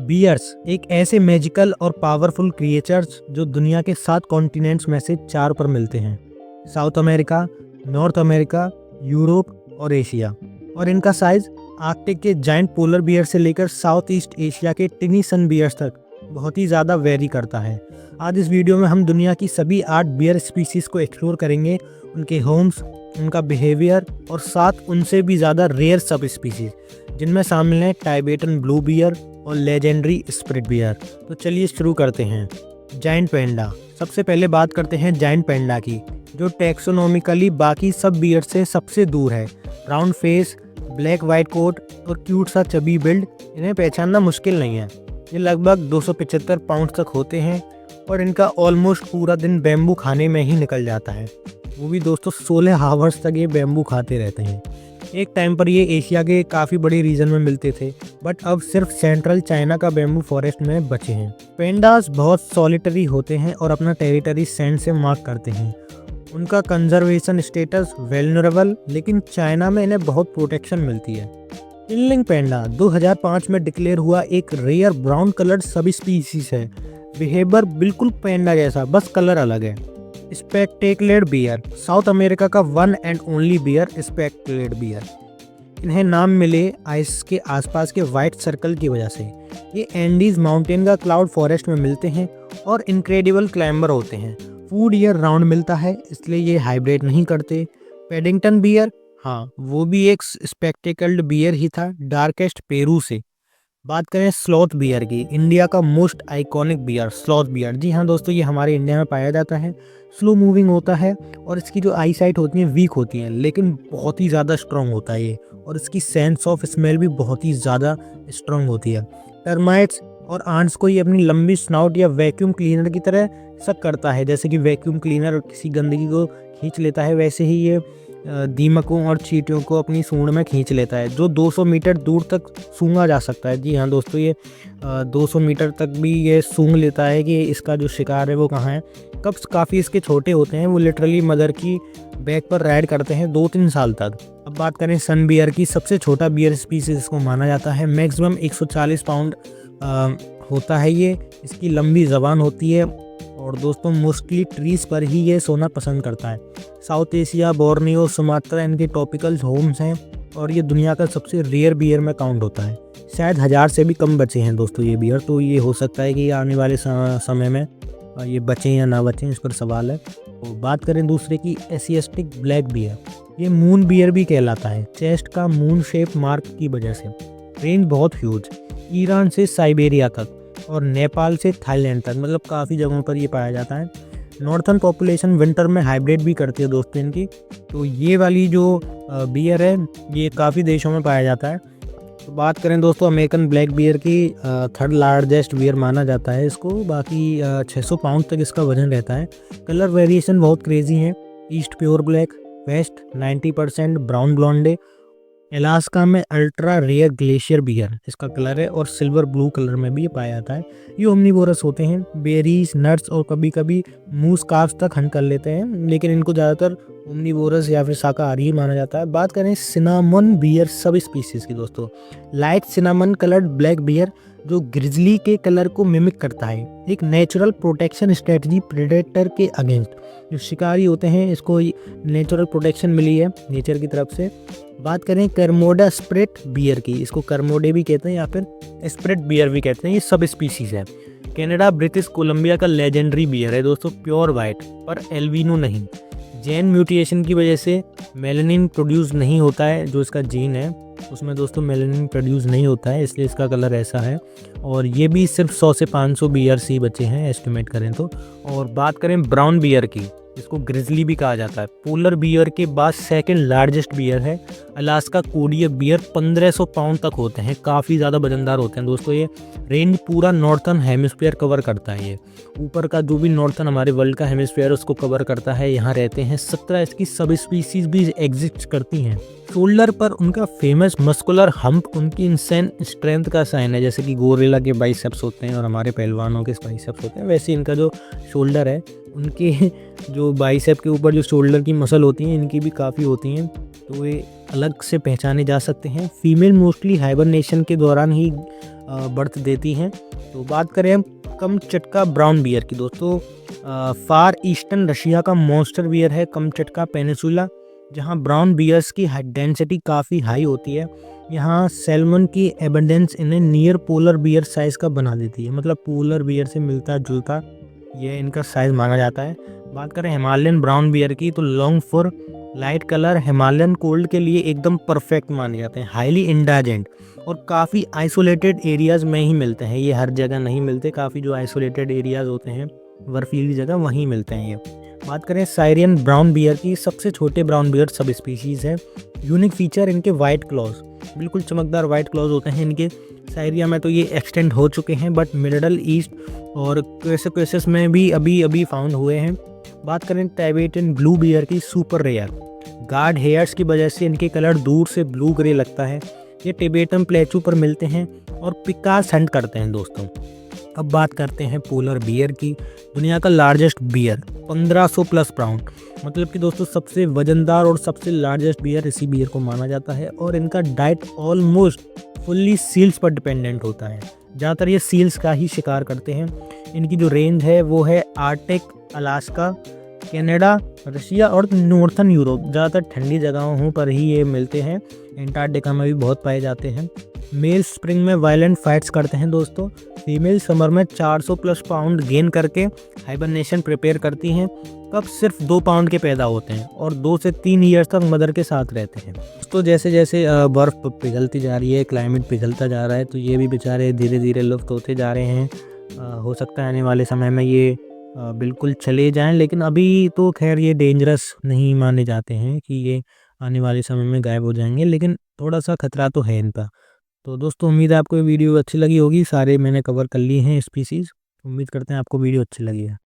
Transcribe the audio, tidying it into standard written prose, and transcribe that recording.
Bears एक ऐसे magical और पावरफुल क्रिएचर्स जो दुनिया के 7 कॉन्टिनेंट्स में से 4 पर मिलते हैं। South America, north America, Europe और एशिया। और इनका साइज आर्कटिक के जाइंट पोलर बियर से लेकर साउथ ईस्ट एशिया के टिनी सन बियर्स तक बहुत ही ज़्यादा वेरी करता है। आज इस वीडियो में हम दुनिया की सभी 8 बियर स्पीसीज़ को एक्सप्लोर करेंगे, उनके होम्स, उनका बिहेवियर और 7 उनसे भी ज़्यादा रेयर सब स्पीसीज़, जिनमें शामिल हैं टाइबेटन ब्लू बियर और लेजेंडरी स्प्रिट बियर। तो चलिए शुरू करते हैं। जाइंट पैंडा। सबसे पहले बात करते हैं जाइंट पैंडा की, जो टैक्सोनॉमिकली बाकी सब बियर से सबसे दूर है। Round face, black white coat और क्यूट सा चबी बिल्ड, इन्हें पहचानना मुश्किल नहीं है। ये लगभग 275 पाउंड तक होते हैं और इनका ऑलमोस्ट पूरा दिन बैम्बू खाने में ही निकल जाता है। वो भी दोस्तों 16 हावर्स तक ये बैम्बू खाते रहते हैं। एक टाइम पर ये एशिया के काफ़ी बड़े रीजन में मिलते थे, बट अब सिर्फ सेंट्रल चाइना का बैम्बू फॉरेस्ट में बचे हैं। पेंडास बहुत सॉलिटरी होते हैं और अपना टेरिटरी सैंड से मार्क करते हैं। उनका कंजर्वेशन स्टेटस वेल्नरेबल, लेकिन चाइना में इन्हें बहुत प्रोटेक्शन मिलती है। किनलिंग पैंडा 2005 में डिक्लेयर हुआ एक rare brown coloured subspecies है। बिहेवियर बिल्कुल पैंडा जैसा, बस कलर अलग है। स्पेक्टेकुलर बियर, साउथ अमेरिका का one and only bear spectacular bear. इन्हें नाम मिले आइस के आसपास के वाइट सर्कल की वजह से। ये एंडीज माउंटेन का क्लाउड फॉरेस्ट में मिलते हैं और इनक्रेडिबल क्लाइंबर होते हैं। फूड ईयर राउंड मिलता है, इसलिए ये हाइब्रिड नहीं करते। पेडिंगटन बियर, हाँ वो भी एक स्पेक्टेकल्ड बियर ही था, डार्केस्ट पेरू से। बात करें स्लॉथ बियर की, इंडिया का most iconic bear sloth bear. जी हाँ दोस्तों, ये हमारे इंडिया में पाया जाता है। स्लो मूविंग होता है और इसकी जो आई साइट होती है वीक होती है, लेकिन बहुत ही ज़्यादा स्ट्रॉन्ग होता है ये। और इसकी सेंस ऑफ स्मेल भी बहुत ही ज़्यादा स्ट्रॉन्ग होती है। टर्माइट्स और आंट्स को ये अपनी लंबी स्नाउट या वैक्यूम क्लीनर की तरह सक करता है। जैसे कि वैक्यूम क्लीनर किसी गंदगी को खींच लेता है, वैसे ही ये दीमकों और चींटियों को अपनी सूंड में खींच लेता है, जो 200 मीटर दूर तक सूंघा जा सकता है। जी हाँ दोस्तों, ये 200 मीटर तक भी ये सूंघ लेता है कि इसका जो शिकार है वो कहाँ है। कब्स काफ़ी इसके छोटे होते हैं, वो लिटरली मदर की बैक पर राइड करते हैं 2-3 साल तक। अब बात करें सन बियर की, सबसे छोटा बियर स्पीसीज इसको माना जाता है। मैक्सिमम 140 पाउंड होता है ये। इसकी लंबी ज़बान होती है और दोस्तों मोस्टली ट्रीज पर ही ये सोना पसंद करता है। साउथ एशिया, बोर्नियो, सुमात्रा इनके टॉपिकल होम्स हैं और ये दुनिया का सबसे रेयर बियर में काउंट होता है। शायद 1000 से भी कम बचे हैं दोस्तों ये बियर, तो ये हो सकता है कि आने वाले समय में ये बचें या ना बचें, इस पर सवाल है। तो बात करें दूसरे की, एशियाटिक ब्लैक बियर। ये मून बियर भी कहलाता है, चेस्ट का मून शेप मार्क की वजह से। रेंज बहुत ह्यूज, ईरान से साइबेरिया तक और नेपाल से थाईलैंड तक, मतलब काफ़ी जगहों पर ये पाया जाता है। नॉर्थन पॉपुलेशन विंटर में हाइब्रिड भी करती है दोस्तों इनकी। तो ये वाली जो बियर है ये काफ़ी देशों में पाया जाता है। तो बात करें दोस्तों अमेरिकन ब्लैक बियर की, 3rd लार्जेस्ट बियर माना जाता है इसको। बाकी 600 पाउंड तक इसका वजन रहता है। कलर वेरिएशन बहुत क्रेजी हैं। East pure black, west 90% brown blonde. Alaska में अल्ट्रा रेयर ग्लेशियर बियर इसका कलर है और सिल्वर ब्लू कलर में भी ये पाया जाता है। ये ओमनीवोरस होते हैं, बेरीज, नट्स और कभी कभी मूस काफ्स तक हंट कर लेते हैं, लेकिन इनको ज़्यादातर ओमनीवोरस या फिर शाकाहारी ही माना जाता है। बात करें सिनामन बियर सब स्पीसीज़ की दोस्तों, light cinnamon coloured black bear जो ग्रिजली के कलर को मिमिक करता है। एक नेचुरल प्रोटेक्शन स्ट्रेटजी प्रेडेटर के अगेंस्ट। जो शिकारी होते हैं इसको नेचुरल प्रोटेक्शन मिली है नेचर की तरफ से। बात करें करमोडा स्प्रिट बियर की, इसको करमोडे भी कहते हैं या फिर स्प्रिट बियर भी कहते हैं। ये सब स्पीसीज है। कनाडा ब्रिटिश कोलंबिया का लेजेंडरी बियर है दोस्तों, प्योर वाइट पर एल्बिनो नहीं। जेन म्यूटेशन की वजह से मेलानिन प्रोड्यूस नहीं होता है, जो इसका जीन है उसमें दोस्तों मेलानिन प्रोड्यूस नहीं होता है, इसलिए इसका कलर ऐसा है। और ये भी सिर्फ 100 से 500 बियर्स ही बचे हैं एस्टिमेट करें तो। और बात करें ब्राउन बियर की, इसको ग्रिजली भी कहा जाता है। पोलर बियर के बाद 2nd लार्जेस्ट बियर है। अलास्का कोडियर बियर 1500 पाउंड तक होते हैं, काफ़ी ज़्यादा वजनदार होते हैं दोस्तों। ये रेंज पूरा नॉर्थन हेमिस्फीयर कवर करता है। ये ऊपर का जो भी नॉर्थन हमारे वर्ल्ड का हेमिस्फीयर उसको कवर करता है। यहाँ रहते हैं 17 इसकी सब स्पीसीज भी एग्जिस्ट करती हैं। शोल्डर पर उनका फेमस मस्कुलर हम्प उनकी इंसेन स्ट्रेंथ का साइन है। जैसे कि गोरिल्ला के बाइसेप्स होते हैं और हमारे पहलवानों के बाइसेप्स होते हैं, वैसे इनका जो शोल्डर है, उनके जो बाइसेप के ऊपर जो शोल्डर की मसल होती हैं इनकी भी काफ़ी होती हैं, तो ये अलग से पहचाने जा सकते हैं। फीमेल मोस्टली हाइबरनेशन के दौरान ही बर्थ देती हैं। तो बात करें हम कमचटका ब्राउन बियर की दोस्तों, फार ईस्टर्न रशिया का मॉन्स्टर बियर है कमचटका पेनिसुला, जहां ब्राउन बियर्स की डेंसिटी काफ़ी हाई होती है। यहाँ सैल्मन की एबंडेंस इन्हें नियर पोलर बियर साइज़ का बना देती है, मतलब पोलर बियर से मिलता जुलता ये इनका साइज़ माना जाता है। बात करें हिमालयन ब्राउन बियर की, तो long for light colour Himalayan cold के लिए एकदम परफेक्ट माने जाते हैं, हाईली इंडाजेंट और काफ़ी आइसोलेटेड एरियाज़ में ही मिलते हैं। ये हर जगह नहीं मिलते, काफ़ी जो आइसोलेटेड एरियाज़ होते हैं बर्फीली जगह वहीं मिलते हैं ये। बात करें साइरियन ब्राउन बियर की, सबसे छोटे ब्राउन बियर सब स्पीशीज़ है। यूनिक फीचर इनके वाइट क्लॉज, बिल्कुल चमकदार वाइट क्लॉज होते हैं इनके। साइरिया में तो ये एक्सटेंड हो चुके हैं, बट मिडल ईस्ट और केसेस में भी अभी अभी फाउंड हुए हैं। बात करें टाइबेटियन ब्लू बियर की, सुपर रेयर गार्ड हेयर्स की वजह से इनके कलर दूर से ब्लू ग्रे लगता है। ये टिबेटन प्लेटू पर मिलते हैं और पिकास हंट करते हैं दोस्तों। अब बात करते हैं पोलर बियर की, दुनिया का लार्जेस्ट बियर 1500 प्लस पाउंड, मतलब कि दोस्तों सबसे वजनदार और सबसे लार्जेस्ट बियर इसी बियर को माना जाता है। और इनका डाइट ऑलमोस्ट फुल्ली सील्स पर डिपेंडेंट होता है, ज़्यादातर ये सील्स का ही शिकार करते हैं। इनकी जो रेंज है वो है आर्टिक, अलास्का, कनाडा, रशिया और नॉर्थन यूरोप, ज़्यादातर ठंडी जगहों पर ही ये मिलते हैं। एंटार्क्टिका में भी बहुत पाए जाते हैं। मेल स्प्रिंग में वायलेंट फाइट्स करते हैं दोस्तों। फीमेल समर में 400 प्लस पाउंड गेन करके हाइबरनेशन प्रिपेयर करती हैं। कब सिर्फ 2 पाउंड के पैदा होते हैं और 2 से 3 ईयर्स तक मदर के साथ रहते हैं। तो जैसे जैसे बर्फ़ पिघलती जा रही है, क्लाइमेट पिघलता जा रहा है, तो ये भी बेचारे धीरे धीरे लुप्त होते जा रहे हैं। हो सकता है आने वाले समय में ये बिल्कुल चले जाएं, लेकिन अभी तो खैर ये डेंजरस नहीं माने जाते हैं कि ये आने वाले समय में गायब हो जाएंगे, लेकिन थोड़ा सा खतरा तो है इनका। तो दोस्तों उम्मीद है आपको ये वीडियो अच्छी लगी होगी, सारे मैंने कवर कर लिए हैं स्पीसीज़। उम्मीद करते हैं आपको वीडियो अच्छी लगी है।